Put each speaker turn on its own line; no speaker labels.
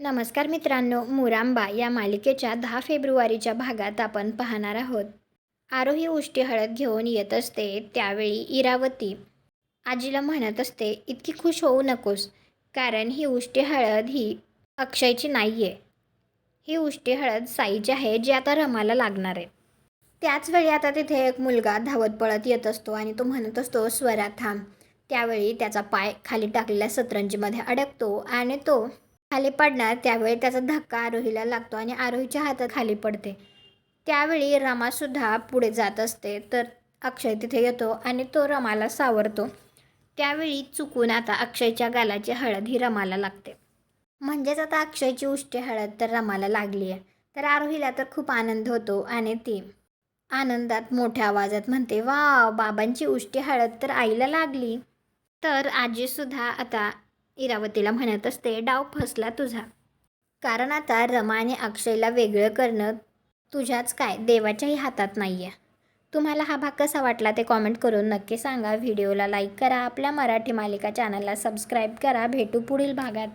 नमस्कार मित्रांनो, मुरांबा या मालिकेच्या 10 फेब्रुवारीच्या भागात आपण पाहणार आहोत. आरोही उष्टी हळद घेऊन येत असते त्यावेळी इरावती आजीला म्हणत असते, इतकी खुश होऊ नकोस, कारण ही उष्टी हळद ही अक्षयची नाही आहे. ही उष्टी हळद साईची आहे, जी आता रमाला लागणार आहे. त्याच वेळी आता तिथे एक मुलगा धावत पळत येत असतो आणि तो म्हणत असतो, स्वरा थांब. त्यावेळी त्याचा पाय खाली टाकलेल्या सतरंजीमध्ये अडकतो आणि तो खाली पडणार त्यावेळी त्याचा धक्का आरोहीला लागतो आणि आरोहीच्या हातात खाली पडते. त्यावेळी रमासुद्धा पुढे जात असते, तर अक्षय तिथे येतो आणि तो रमाला सावरतो. त्यावेळी चुकून आता अक्षयच्या गालाची हळद ही रमाला लागते. म्हणजेच आता अक्षयची उष्टी हळद तर रमाला लागली आहे. तर आरोहीला तर खूप आनंद होतो आणि ती आनंदात मोठ्या आवाजात म्हणते, वाव, बाबांची उष्टी हळद तर आईला लागली. तर आजीसुद्धा आता इरावतीला म्हणत असते, डाव फसला तुझा. कारण आता रमा आणि अक्षयला वेगळं करणं तुझ्याच काय देवाच्याही हातात नाही आहे. तुम्हाला हा भाग कसा वाटला ते कॉमेंट करून नक्की सांगा. व्हिडिओला लाईक करा, आपल्या मराठी मालिका चॅनलला सबस्क्राईब करा. भेटू पुढील भागात.